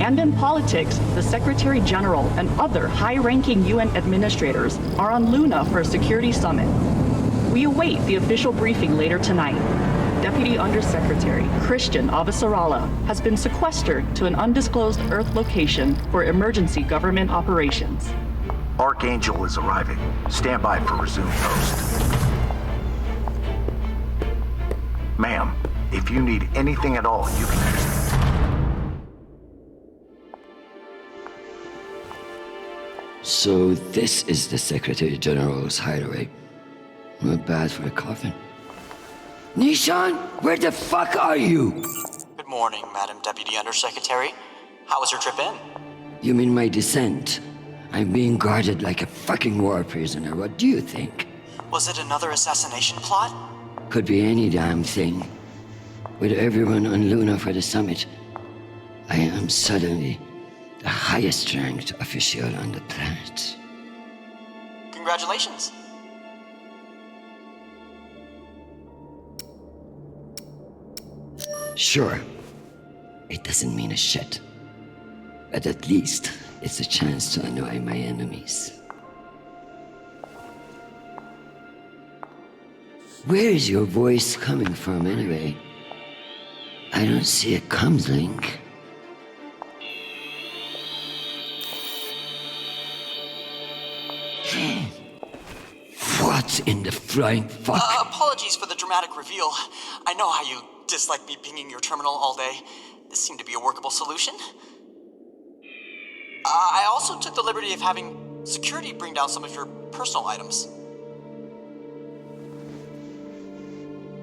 And in politics, the Secretary General and other high-ranking UN administrators are on Luna for a security summit. We await the official briefing later tonight. Deputy Undersecretary Chrisjen Avasarala has been sequestered to an undisclosed Earth location for emergency government operations. Archangel is arriving. Stand by for resume post. Ma'am, if you need anything at all, you can use it. So this is the Secretary General's hideaway. Not bad for a coffin. Nishan, where the fuck are you? Good morning, Madam Deputy Undersecretary. How was your trip in? You mean my descent? I'm being guarded like a fucking war prisoner. What do you think? Was it another assassination plot? Could be any damn thing. With everyone on Luna for the summit, I am suddenly the highest ranked official on the planet. Congratulations. Sure, it doesn't mean a shit. But at least it's a chance to annoy my enemies. Where is your voice coming from anyway? I don't see a comms link. What in the flying fuck? Apologies for the dramatic reveal. I know how you dislike me pinging your terminal all day. This seemed to be a workable solution. I also took the liberty of having security bring down some of your personal items.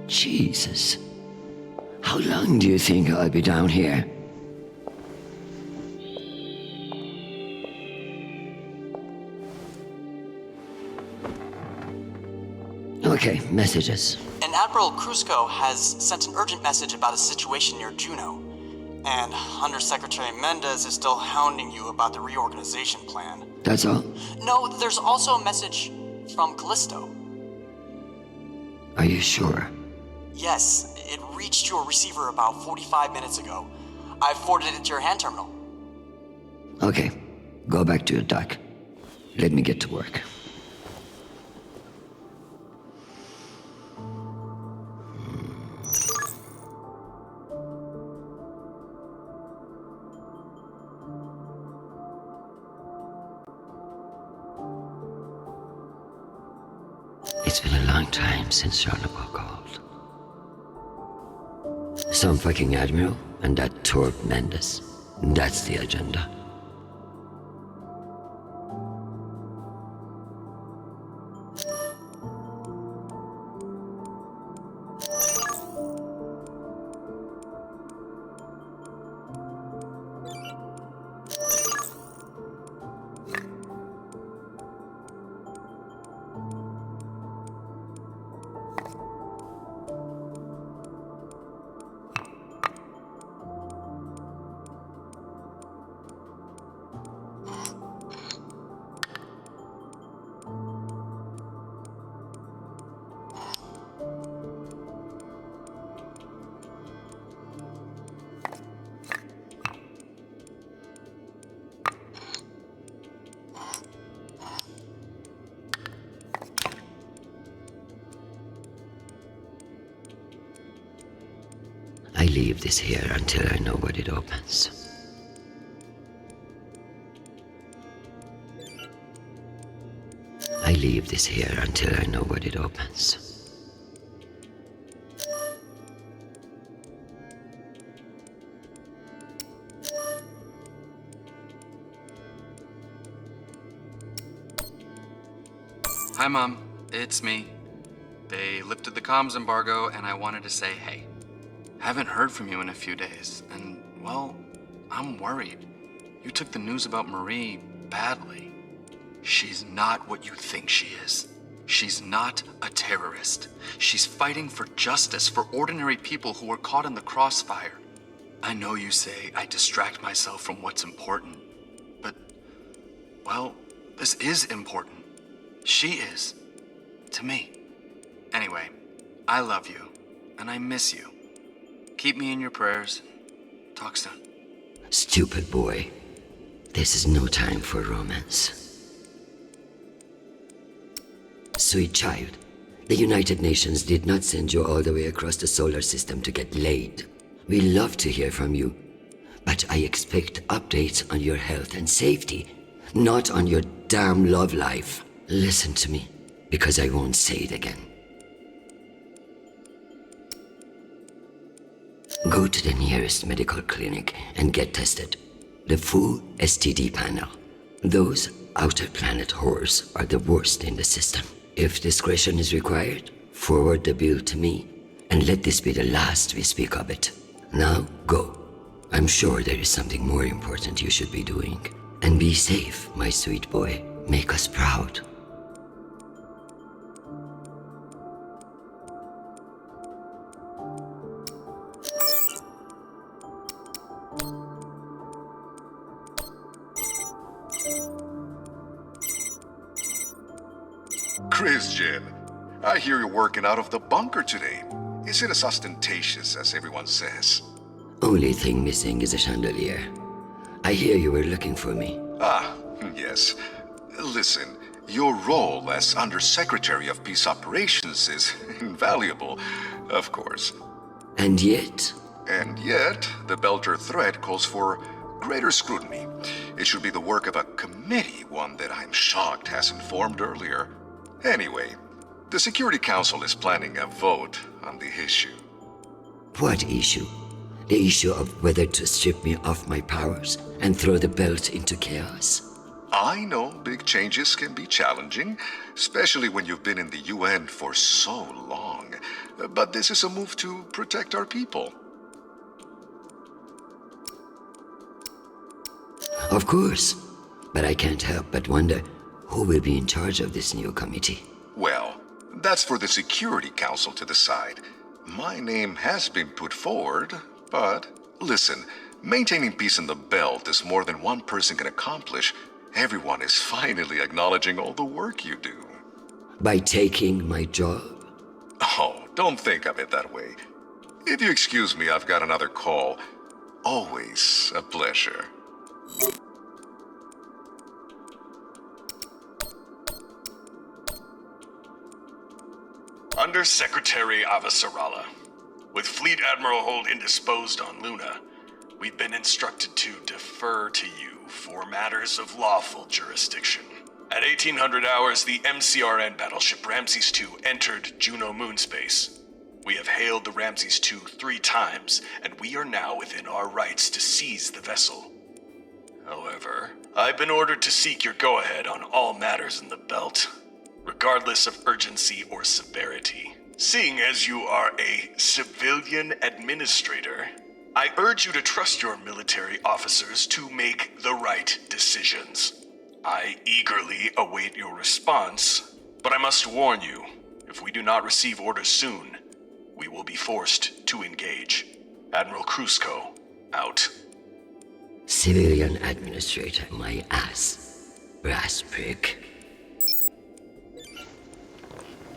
Jesus. How long do you think I'll be down here? Okay, messages. And Admiral Kruzko has sent an urgent message about a situation near Juno. And Undersecretary Mendez is still hounding you about the reorganization plan. That's all? No, there's also a message from Callisto. Are you sure? Yes, it reached your receiver about 45 minutes ago. I forwarded it to your hand terminal. Okay, go back to your dock. Let me get to work. It's been a long time since Shohreh called. Some fucking admiral and that twerp Mendez. That's the agenda. I leave this here until I know what it opens. I leave this here until I know what it opens. Hi, Mom. It's me. They lifted the comms embargo, and I wanted to say hey. Haven't heard from you in a few days, and, well, I'm worried. You took the news about Marie badly. She's not what you think she is. She's not a terrorist. She's fighting for justice for ordinary people who are caught in the crossfire. I know you say I distract myself from what's important, but, well, this is important. She is. To me. Anyway, I love you, and I miss you. Keep me in your prayers. Talk soon. Stupid boy. This is no time for romance. Sweet child, the United Nations did not send you all the way across the solar system to get laid. We love to hear from you, but I expect updates on your health and safety, not on your damn love life. Listen to me, because I won't say it again. Go to the nearest medical clinic and get tested. The full STD panel. Those outer planet whores are the worst in the system. If discretion is required, forward the bill to me, and let this be the last we speak of it. Now, go. I'm sure there is something more important you should be doing. And be safe, my sweet boy. Make us proud. Chrisjen, I hear you're working out of the bunker today. Is it as ostentatious as everyone says? Only thing missing is a chandelier. I hear you were looking for me. Ah, yes. Listen, your role as Undersecretary of Peace Operations is invaluable, of course. And yet? And yet, the Belter threat calls for greater scrutiny. It should be the work of a committee, one that I'm shocked hasn't formed earlier. Anyway, the Security Council is planning a vote on the issue. What issue? The issue of whether to strip me of my powers and throw the belt into chaos? I know big changes can be challenging, especially when you've been in the UN for so long. But this is a move to protect our people. Of course. But I can't help but wonder who will be in charge of this new committee. Well, that's for the Security Council to decide. My name has been put forward, but listen, maintaining peace in the belt is more than one person can accomplish. Everyone is finally acknowledging all the work you do. By taking my job? Oh, don't think of it that way. If you excuse me, I've got another call. Always a pleasure. Undersecretary Avasarala. With Fleet Admiral Hold indisposed on Luna, we've been instructed to defer to you for matters of lawful jurisdiction. At 1800 hours, the MCRN battleship Ramses II entered Juno moonspace. We have hailed the Ramses II 3 times, and we are now within our rights to seize the vessel. However, I've been ordered to seek your go-ahead on all matters in the belt, regardless of urgency or severity. Seeing as you are a civilian administrator, I urge you to trust your military officers to make the right decisions. I eagerly await your response, but I must warn you, if we do not receive orders soon, we will be forced to engage. Admiral Krusko, out. Civilian administrator, my ass. Brass prick.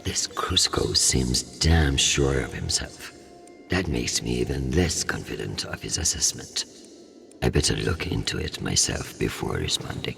This Krusko seems damn sure of himself. That makes me even less confident of his assessment. I better look into it myself before responding.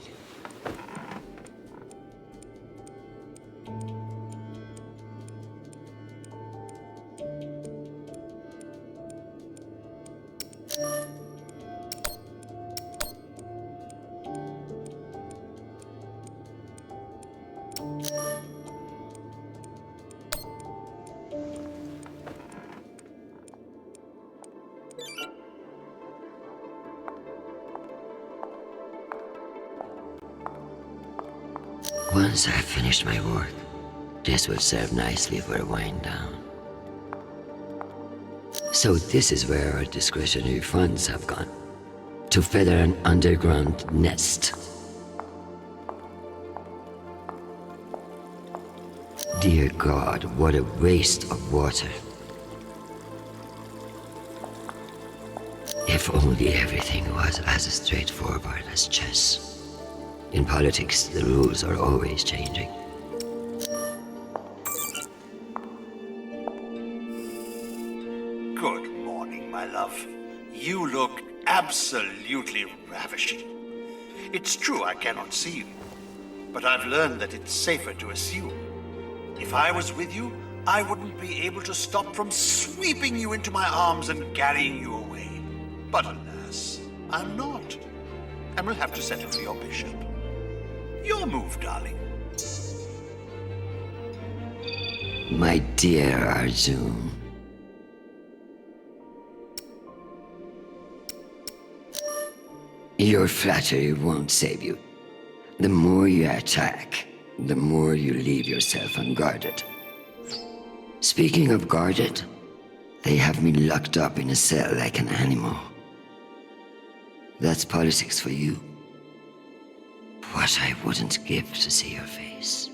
Once I've finished my work, this will serve nicely for a wind down. So this is where our discretionary funds have gone. To feather an underground nest. Dear God, what a waste of water. If only everything was as straightforward as chess. In politics, the rules are always changing. Good morning, my love. You look absolutely ravishing. It's true I cannot see you, but I've learned that it's safer to assume. If I was with you, I wouldn't be able to stop from sweeping you into my arms and carrying you away. But alas, I'm not, and will have to settle for your bishop. Your move, darling. My dear Arjun. Your flattery won't save you. The more you attack, the more you leave yourself unguarded. Speaking of guarded, they have me locked up in a cell like an animal. That's politics for you. What I wouldn't give to see your face.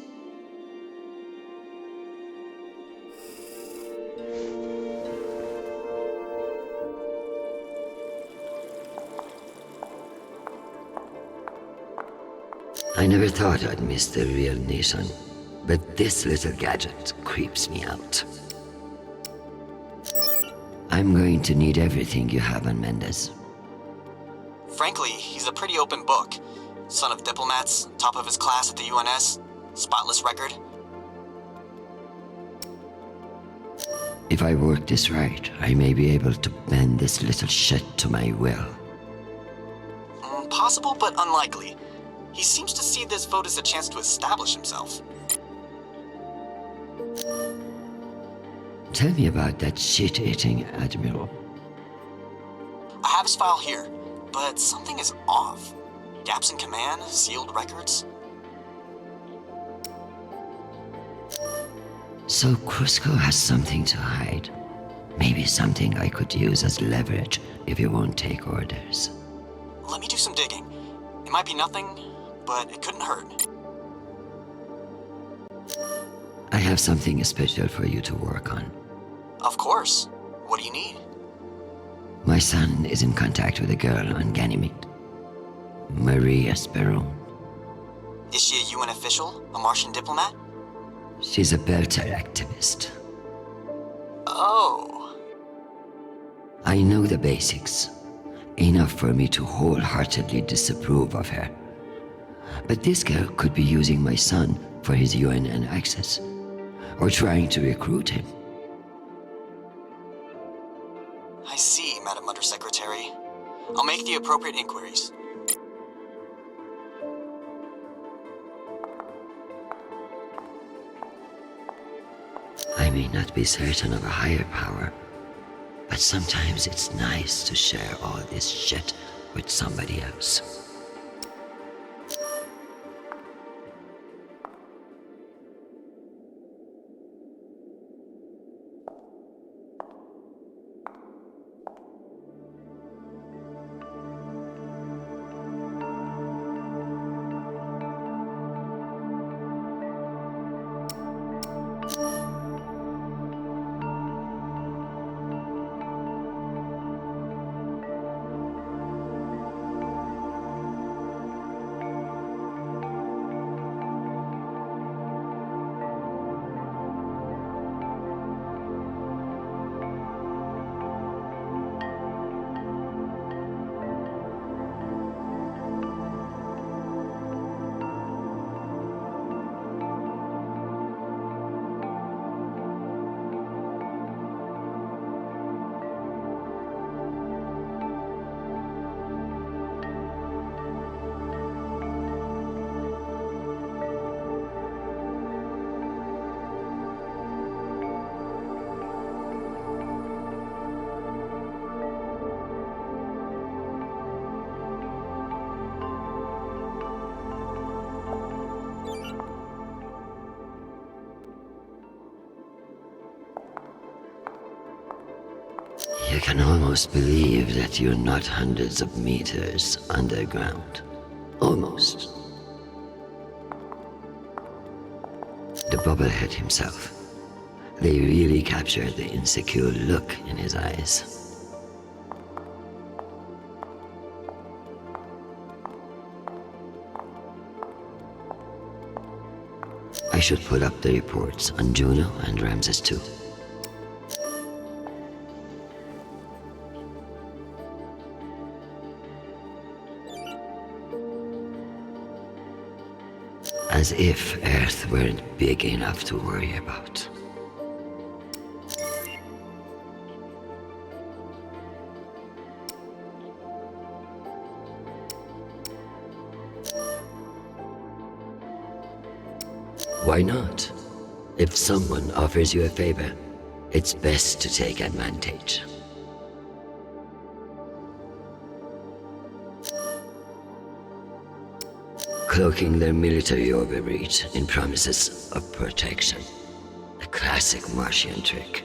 I never thought I'd miss the real nation, but this little gadget creeps me out. I'm going to need everything you have on Mendez. Frankly, he's a pretty open book. Son of diplomats, top of his class at the UNS, spotless record. If I work this right, I may be able to bend this little shit to my will. Possible, but unlikely. He seems to see this vote as a chance to establish himself. Tell me about that shit-eating admiral. I have his file here, but something is off. Gaps in command, sealed records. So Cusco has something to hide. Maybe something I could use as leverage if you won't take orders. Let me do some digging. It might be nothing, but it couldn't hurt. I have something special for you to work on. Of course. What do you need? My son is in contact with a girl on Ganymede. Maria Sperron. Is she a UN official? A Martian diplomat? She's a Belter activist. Oh. I know the basics. Enough for me to wholeheartedly disapprove of her. But this girl could be using my son for his UNN access, or trying to recruit him. I see, Madam Undersecretary. I'll make the appropriate inquiries. I may not be certain of a higher power, but sometimes it's nice to share all this shit with somebody else. You can almost believe that you're not hundreds of meters underground. Almost. The bubblehead himself. They really captured the insecure look in his eyes. I should put up the reports on Juno and Ramses too. As if Earth weren't big enough to worry about. Why not? If someone offers you a favor, it's best to take advantage. Cloaking their military overreach in promises of protection. A classic Martian trick.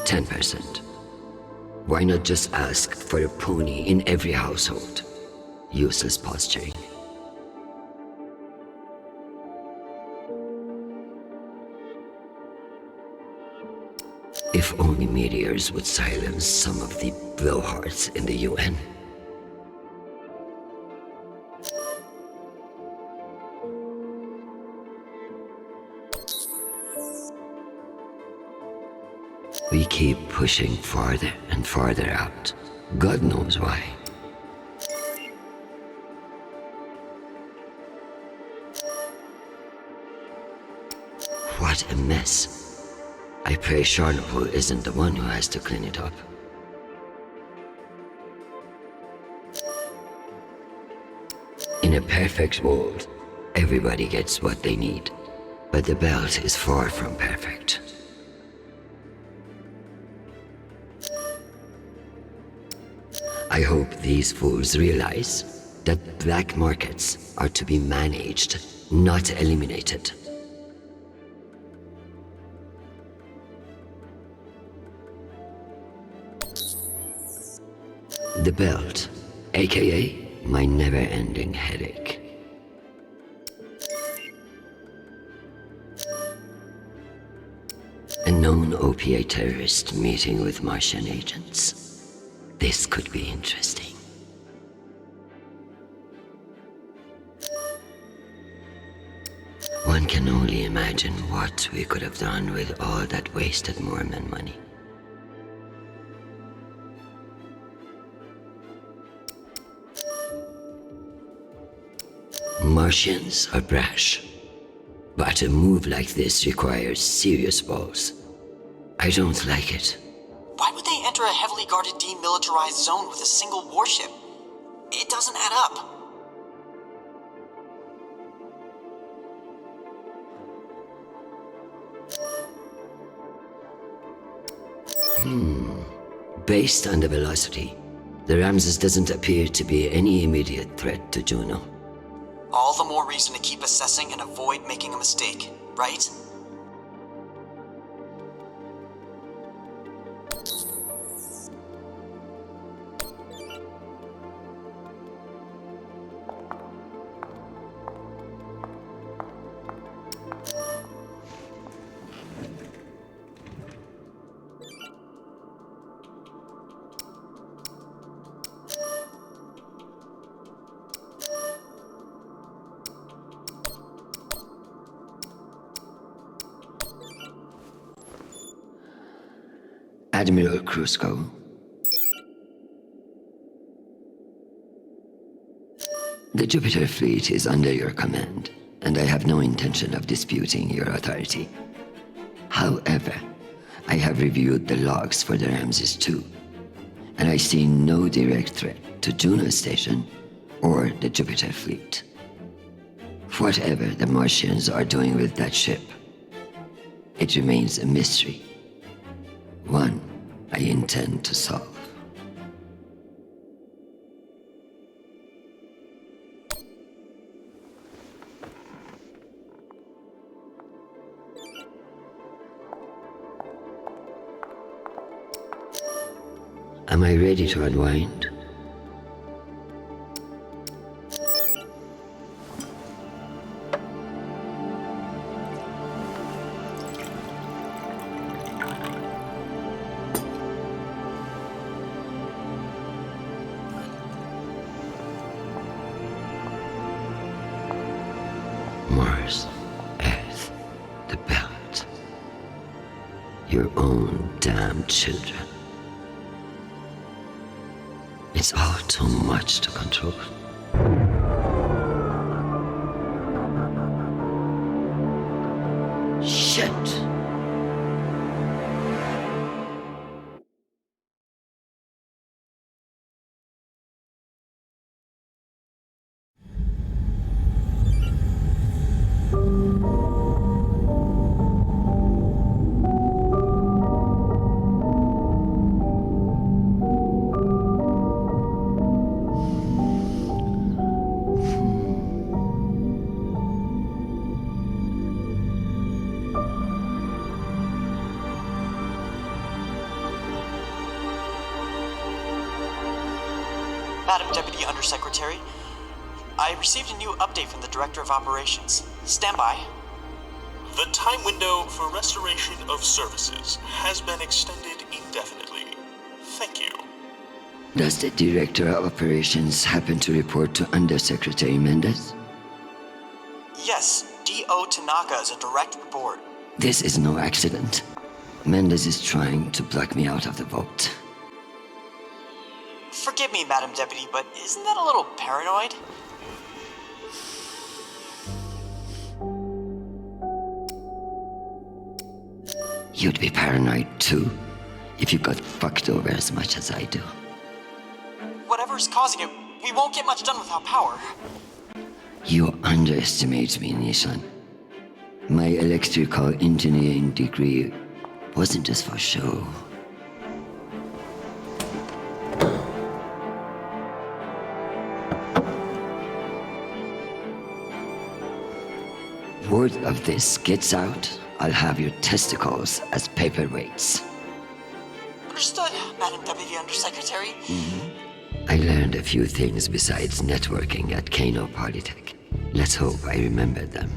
"10%. Why not just ask for a pony in every household? Useless posturing. If only meteors would silence some of the blowhards in the UN. We keep pushing farther and farther out. God knows why. What a mess. I pray Chernobyl isn't the one who has to clean it up. In a perfect world, everybody gets what they need. But the belt is far from perfect. I hope these fools realize that black markets are to be managed, not eliminated. The belt, aka my never-ending headache. A known opiate terrorist meeting with Martian agents. This could be interesting. One can only imagine what we could have done with all that wasted Mormon money. Martians are brash, but a move like this requires serious balls. I don't like it. Why would they enter a heavily guarded demilitarized zone with a single warship? It doesn't add up. Based on the velocity, the Ramses doesn't appear to be any immediate threat to Juno. All the more reason to keep assessing and avoid making a mistake, right? Admiral Krusko. The Jupiter fleet is under your command, and I have no intention of disputing your authority. However, I have reviewed the logs for the Ramses II, and I see no direct threat to Juno Station or the Jupiter fleet. Whatever the Martians are doing with that ship, it remains a mystery. One I intend to solve. Am I ready to unwind? Mars, Earth, the belt. Your own damn children. It's all too much to control. Shit! Madam Deputy Undersecretary, I received a new update from the Director of Operations. Stand by. The time window for restoration of services has been extended indefinitely. Thank you. Does the Director of Operations happen to report to Undersecretary Mendez? Yes, D.O. Tanaka is a direct report. This is no accident. Mendez is trying to block me out of the vote. Forgive me, Madam Deputy, but isn't that a little paranoid? You'd be paranoid too, if you got fucked over as much as I do. Whatever's causing it, we won't get much done without power. You underestimate me, Nishan. My electrical engineering degree wasn't just for show. Word of this gets out, I'll have your testicles as paperweights. Understood, Madam Deputy Undersecretary. I learned a few things besides networking at Kano Polytech. Let's hope I remember them.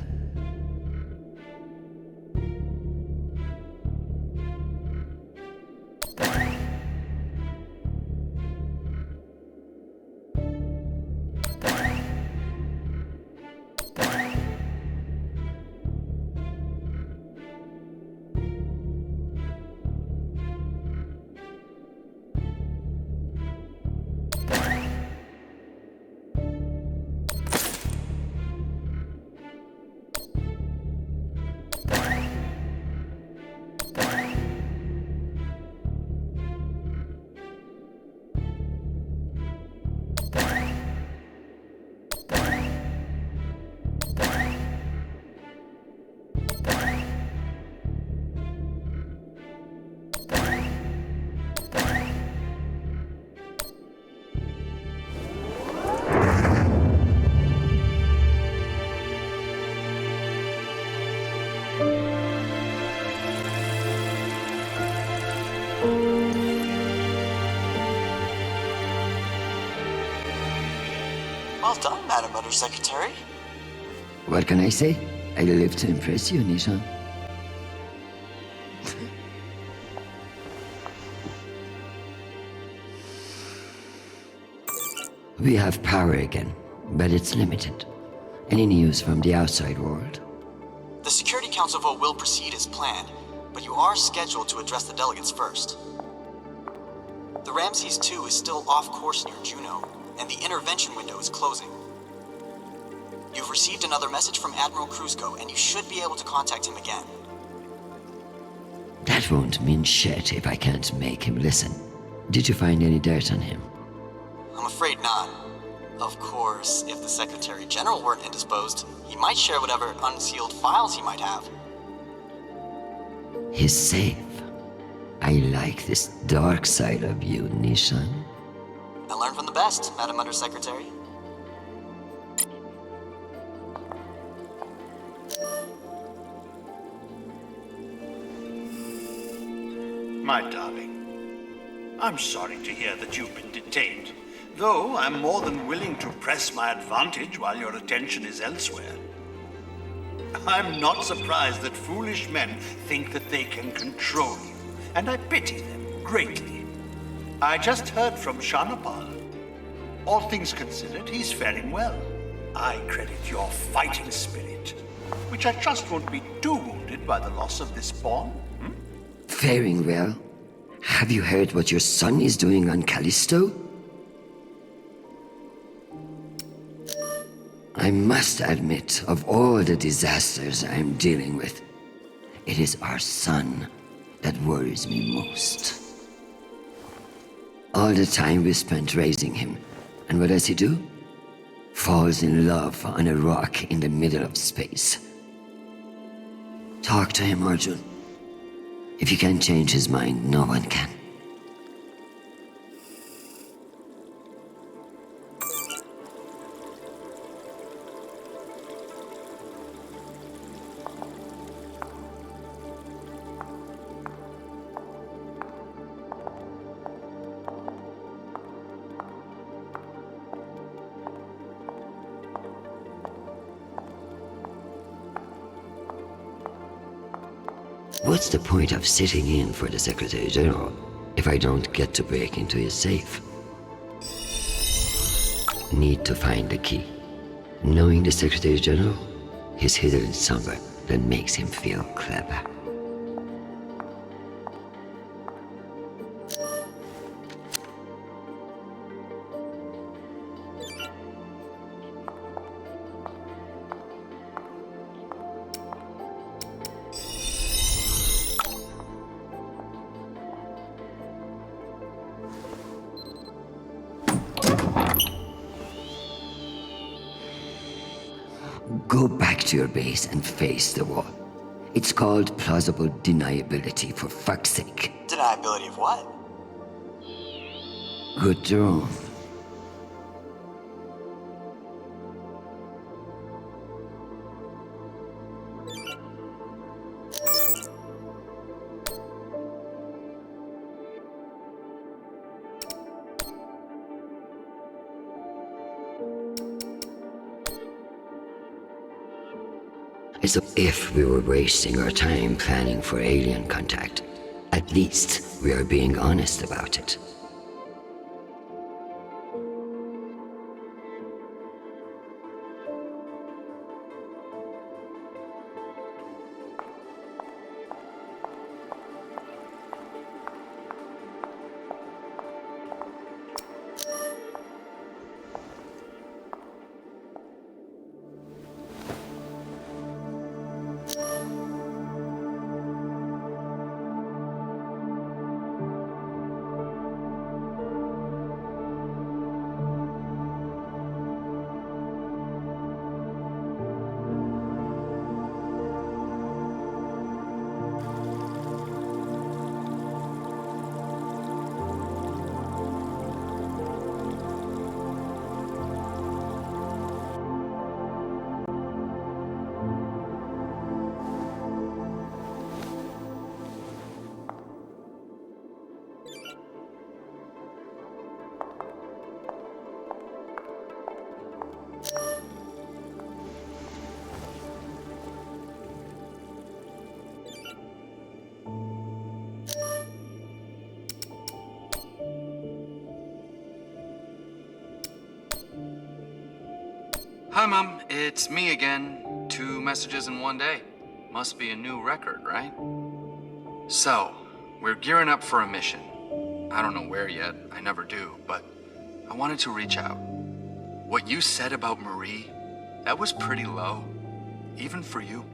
Well done, Madam Undersecretary. What can I say? I live to impress you, Nishan. We have power again, but it's limited. Any news from the outside world? The Security Council vote will proceed as planned, but you are scheduled to address the delegates first. The Ramses 2 is still off course near Juno, and the intervention window is closing. You've received another message from Admiral Kruzko, and you should be able to contact him again. That won't mean shit if I can't make him listen. Did you find any dirt on him? I'm afraid not. Of course, if the Secretary General weren't indisposed, he might share whatever unsealed files he might have. He's safe. I like this dark side of you, Nishan. I learned from the best, Madam Undersecretary. My darling, I'm sorry to hear that you've been detained, though I'm more than willing to press my advantage while your attention is elsewhere. I'm not surprised that foolish men think that they can control you, and I pity them greatly. I just heard from Shanapal. All things considered, he's faring well. I credit your fighting spirit, which I trust won't be too wounded by the loss of this pawn. Faring well? Have you heard what your son is doing on Callisto? I must admit, of all the disasters I'm dealing with, it is our son that worries me most. All the time we spent raising him, and what does he do? Falls in love on a rock in the middle of space. Talk to him, Arjun. If you can't change his mind, no one can. What's the point of sitting in for the Secretary General if I don't get to break into his safe? Need to find the key. Knowing the Secretary General, he's hidden somewhere that makes him feel clever. Go back to your base and face the wall. It's called plausible deniability, for fuck's sake. Deniability of what? Good drone. As if we were wasting our time planning for alien contact. At least we are being honest about it. Hi, Mom. It's me again. 2 messages in one day. Must be a new record, right? So, we're gearing up for a mission. I don't know where yet. I never do, but I wanted to reach out. What you said about Marie, that was pretty low. Even for you.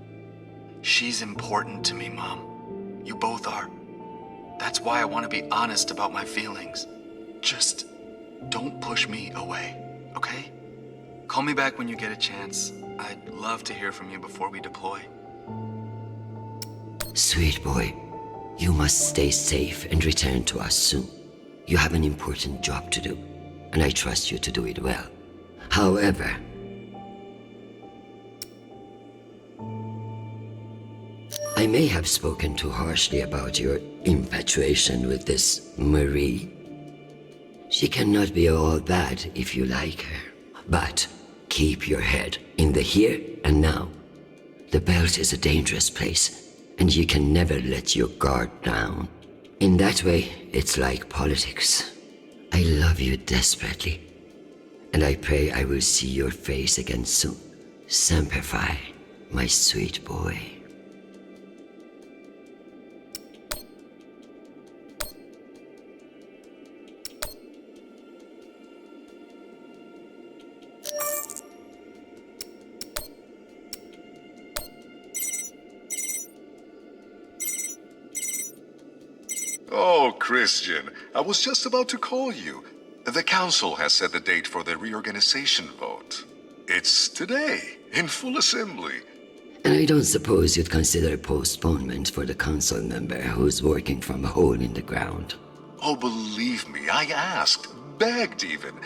She's important to me, Mom. You both are. That's why I want to be honest about my feelings. Just don't push me away, okay? Call me back when you get a chance. I'd love to hear from you before we deploy. Sweet boy, you must stay safe and return to us soon. You have an important job to do, and I trust you to do it well. However, I may have spoken too harshly about your infatuation with this Marie. She cannot be all bad if you like her, but keep your head in the here and now. The belt is a dangerous place, and you can never let your guard down. In that way, it's like politics. I love you desperately, and I pray I will see your face again soon. Semper Fi, my sweet boy. Chrisjen, I was just about to call you. The council has set the date for the reorganization vote. It's today, in full assembly. And I don't suppose you'd consider a postponement for the council member who's working from a hole in the ground. Oh, believe me, I asked, begged even.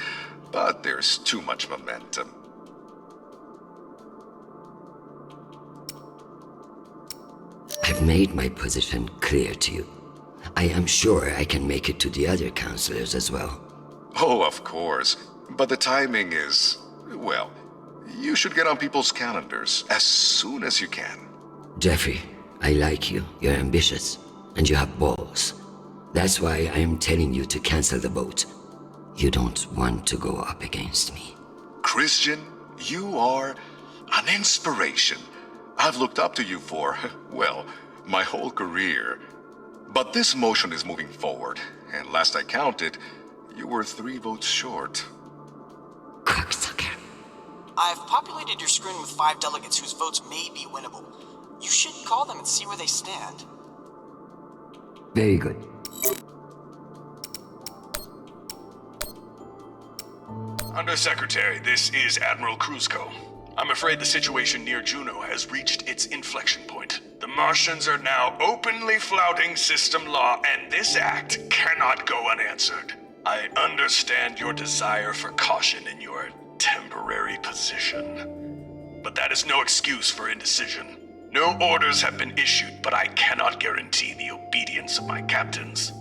But there's too much momentum. I've made my position clear to you. I am sure I can make it to the other councillors as well. Oh, of course. But the timing is, well, you should get on people's calendars as soon as you can. Jeffrey, I like you. You're ambitious. And you have balls. That's why I am telling you to cancel the vote. You don't want to go up against me. Chrisjen, you are an inspiration. I've looked up to you for, well, my whole career. But this motion is moving forward, and last I counted, you were 3 votes short. Cocksucker. I've populated your screen with 5 delegates whose votes may be winnable. You should call them and see where they stand. Very good. Undersecretary, this is Admiral Kruzko. I'm afraid the situation near Juno has reached its inflection point. The Martians are now openly flouting system law, and this act cannot go unanswered. I understand your desire for caution in your temporary position. But that is no excuse for indecision. No orders have been issued, but I cannot guarantee the obedience of my captains.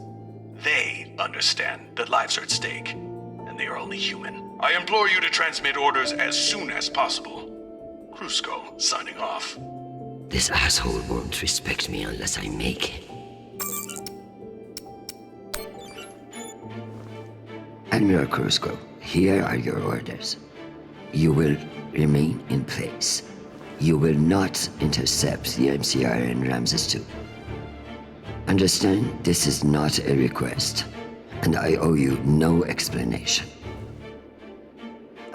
They understand that lives are at stake, and they are only human. I implore you to transmit orders as soon as possible. Kruzko, signing off. This asshole won't respect me unless I make it. Admiral Kruzko, here are your orders. You will remain in place. You will not intercept the MCR in Ramses 2. Understand, this is not a request, and I owe you no explanation.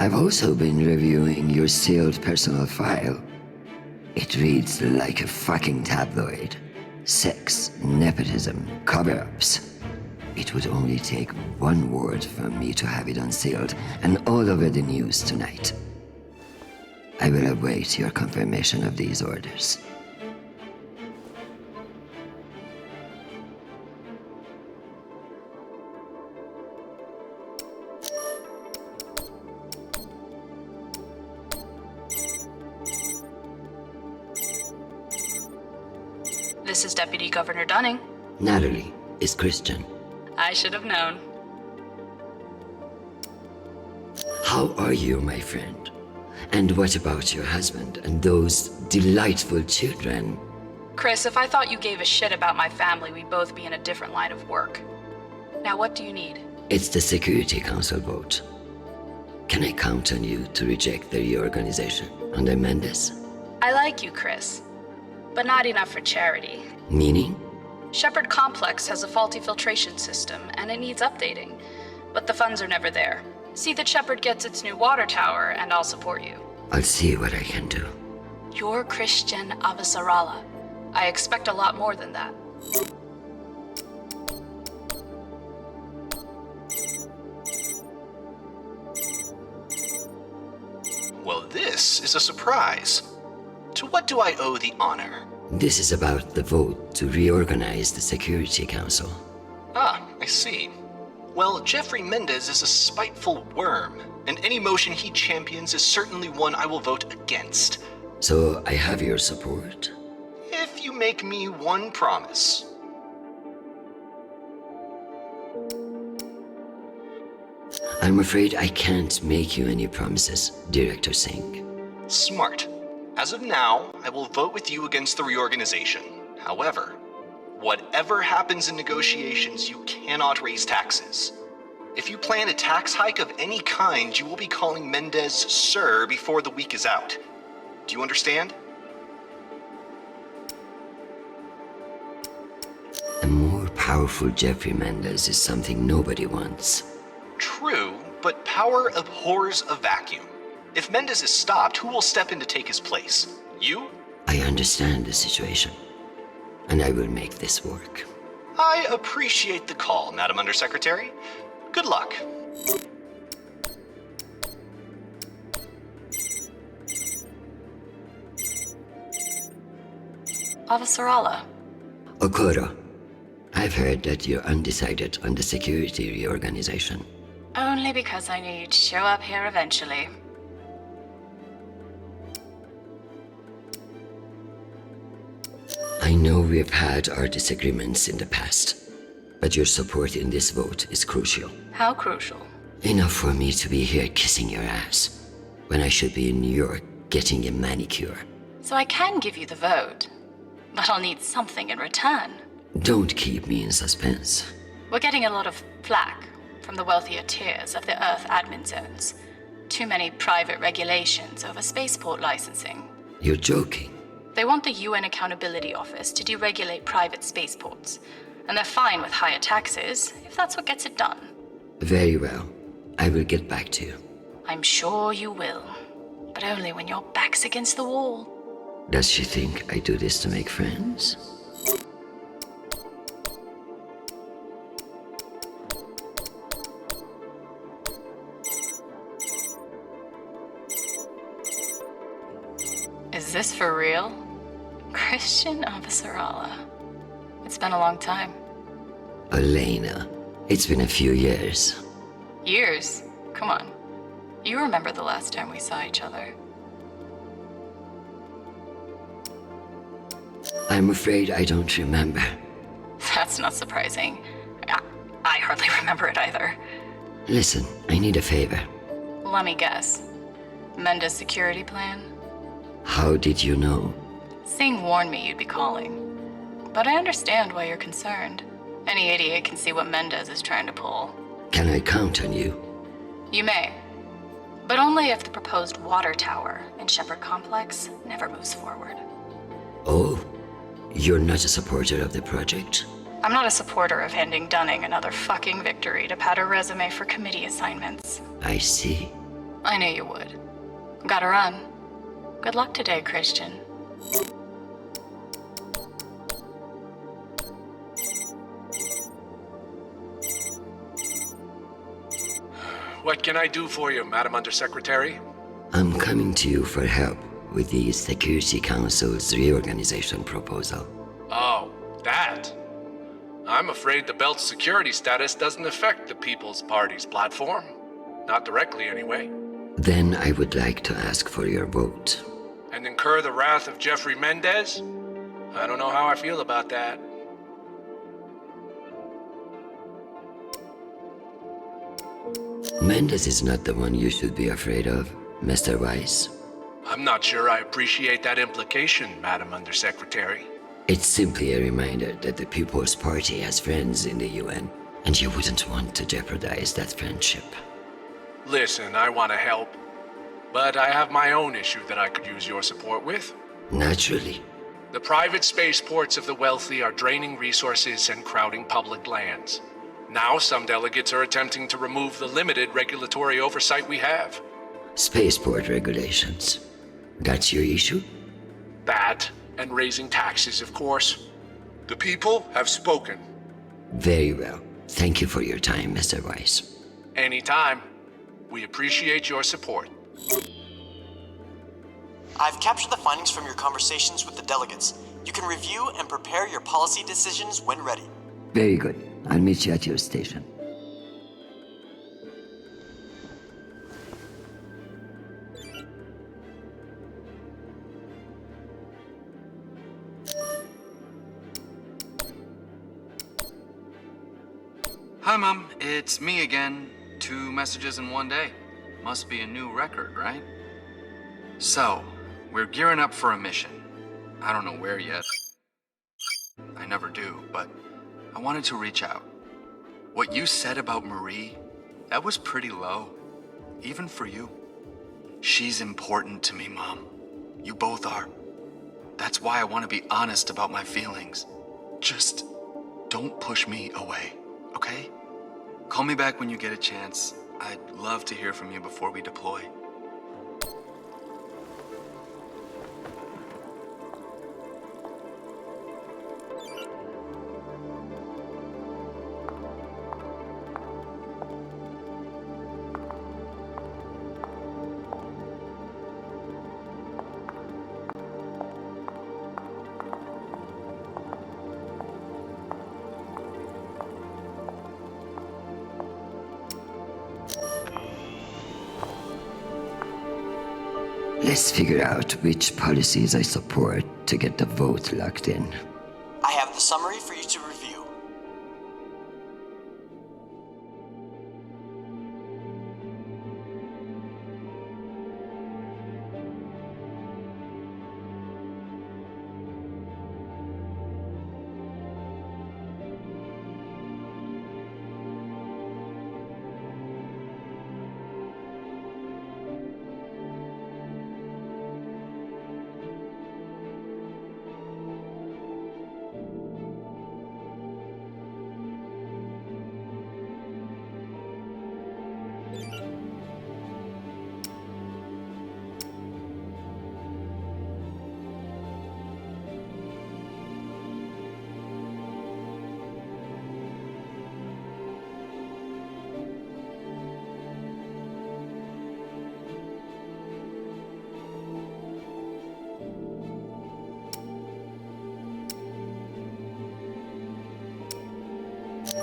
I've also been reviewing your sealed personal file. It reads like a fucking tabloid. Sex, nepotism, cover-ups. It would only take one word from me to have it unsealed and all over the news tonight. I will await your confirmation of these orders. This is Deputy Governor Dunning. Natalie, is Chrisjen. I should have known. How are you, my friend? And what about your husband and those delightful children? Chris, if I thought you gave a shit about my family, we'd both be in a different line of work. Now, what do you need? It's the Security Council vote. Can I count on you to reject the reorganization under Mendes? I like you, Chris, but not enough for charity. Meaning? Shepard Complex has a faulty filtration system, and it needs updating. But the funds are never there. See that Shepard gets its new water tower, and I'll support you. I'll see what I can do. You're Chrisjen Avasarala. I expect a lot more than that. Well, this is a surprise. To what do I owe the honor? This is about the vote to reorganize the Security Council. Ah, I see. Well, Jeffrey Mendez is a spiteful worm, and any motion he champions is certainly one I will vote against. So I have your support? If you make me one promise. I'm afraid I can't make you any promises, Director Singh. Smart. As of now, I will vote with you against the reorganization. However, whatever happens in negotiations, you cannot raise taxes. If you plan a tax hike of any kind, you will be calling Mendez Sir before the week is out. Do you understand? A more powerful Jeffrey Mendez is something nobody wants. True, but power abhors a vacuum. If Mendez is stopped, who will step in to take his place? You? I understand the situation, and I will make this work. I appreciate the call, Madam Undersecretary. Good luck. Avasarala. Okoro, I've heard that you're undecided on the security reorganization. Only because I knew you'd show up here eventually. I know we've had our disagreements in the past, but your support in this vote is crucial. How crucial? Enough for me to be here kissing your ass, when I should be in New York getting a manicure. So I can give you the vote, but I'll need something in return. Don't keep me in suspense. We're getting a lot of flack from the wealthier tiers of the Earth admin zones. Too many private regulations over spaceport licensing. You're joking. They want the UN Accountability Office to deregulate private spaceports, and they're fine with higher taxes if that's what gets it done. Very well. I will get back to you. I'm sure you will, but only when your back's against the wall. Does she think I do this to make friends? Is this for real? Chrisjen Avasarala. It's been a long time. Elena, it's been a few years. Years? Come on. You remember the last time we saw each other. I'm afraid I don't remember. That's not surprising. I hardly remember it either. Listen, I need a favor. Let me guess. Menda's security plan? How did you know? Singh warned me you'd be calling. But I understand why you're concerned. Any idiot can see what Mendez is trying to pull. Can I count on you? You may. But only if the proposed water tower in Shepherd Complex never moves forward. Oh, you're not a supporter of the project? I'm not a supporter of handing Dunning another fucking victory to pad her resume for committee assignments. I see. I knew you would. Gotta run. Good luck today, Chrisjen. What can I do for you, Madam Undersecretary? I'm coming to you for help with the Security Council's reorganization proposal. Oh, that. I'm afraid the belt's security status doesn't affect the People's Party's platform. Not directly, anyway. Then I would like to ask for your vote. And incur the wrath of Jeffrey Mendez? I don't know how I feel about that. Mendez is not the one you should be afraid of, Mr. Weiss. I'm not sure I appreciate that implication, Madam Undersecretary. It's simply a reminder that the People's Party has friends in the UN, and you wouldn't want to jeopardize that friendship. Listen, I want to help, but I have my own issue that I could use your support with. Naturally. The private spaceports of the wealthy are draining resources and crowding public lands. Now some delegates are attempting to remove the limited regulatory oversight we have. Spaceport regulations. That's your issue? That, and raising taxes, of course. The people have spoken. Very well. Thank you for your time, Mr. Weiss. Anytime. We appreciate your support. I've captured the findings from your conversations with the delegates. You can review and prepare your policy decisions when ready. Very good. I'll meet you at your station. Hi, Mom. It's me again. 2 messages in one day. Must be a new record, right? So, we're gearing up for a mission. I don't know where yet. I never do, but I wanted to reach out. What you said about Marie, that was pretty low. Even for you. She's important to me, Mom. You both are. That's why I want to be honest about my feelings. Just don't push me away, okay? Call me back when you get a chance. I'd love to hear from you before we deploy. Let's figure out which policies I support to get the vote locked in. I have the summary for you to review.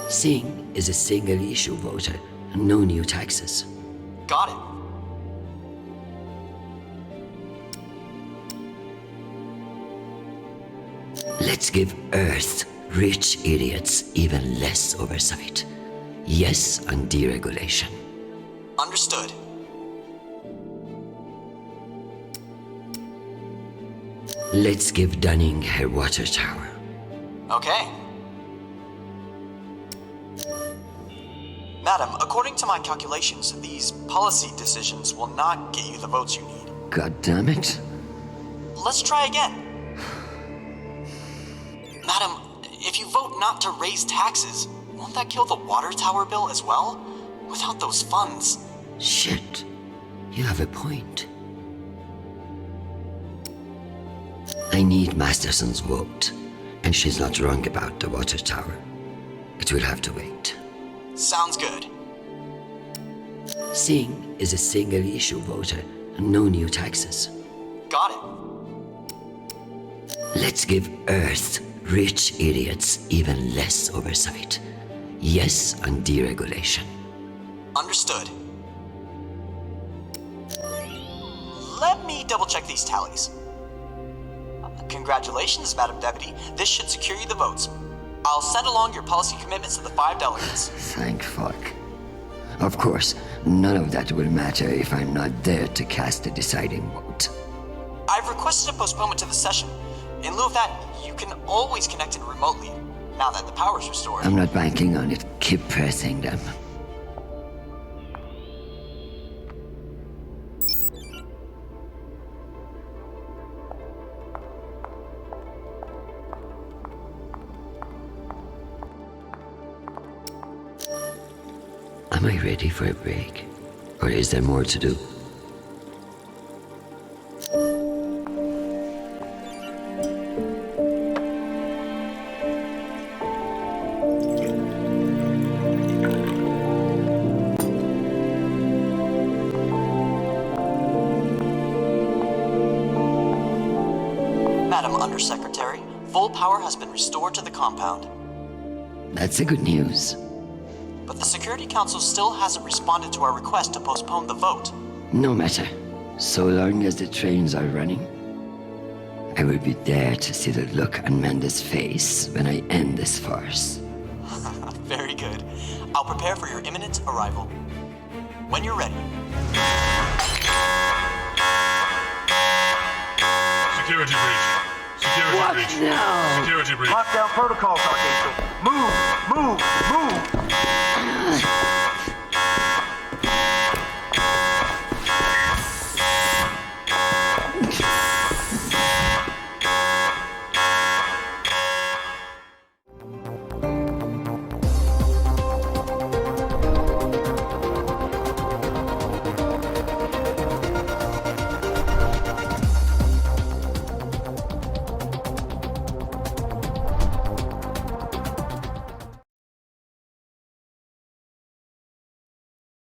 Singh is a single-issue voter, no new taxes. Got it. Let's give Earth rich idiots even less oversight. Yes on deregulation. Understood. Let's give Dunning her water tower. Okay. Madam, according to my calculations, these policy decisions will not get you the votes you need. God damn it. Let's try again. Madam, if you vote not to raise taxes, won't that kill the water tower bill as well? Without those funds. Shit. You have a point. I need Masterson's vote, and she's not wrong about the water tower. It will have to wait. Sounds good. Singh is a single-issue voter, no new taxes. Got it. Let's give Earth rich idiots even less oversight. Yes on deregulation. Understood. Let me double-check these tallies. Congratulations, Madam Deputy. This should secure you the votes. I'll send along your policy commitments to the 5 delegates. Thank fuck. Of course, none of that will matter if I'm not there to cast the deciding vote. I've requested a postponement to the session. In lieu of that, you can always connect in remotely, now that the power's restored. I'm not banking on it. Keep pressing them. Am I ready for a break? Or is there more to do? Madam Undersecretary, full power has been restored to the compound. That's the good news. But the Security Council still hasn't responded to our request to postpone the vote. No matter. So long as the trains are running, I will be there to see the look on Amanda's face when I end this farce. Very good. I'll prepare for your imminent arrival. When you're ready. Security breach. Security What breach. now? Security breach. Lockdown protocols, Archangel. Move! Move! Move!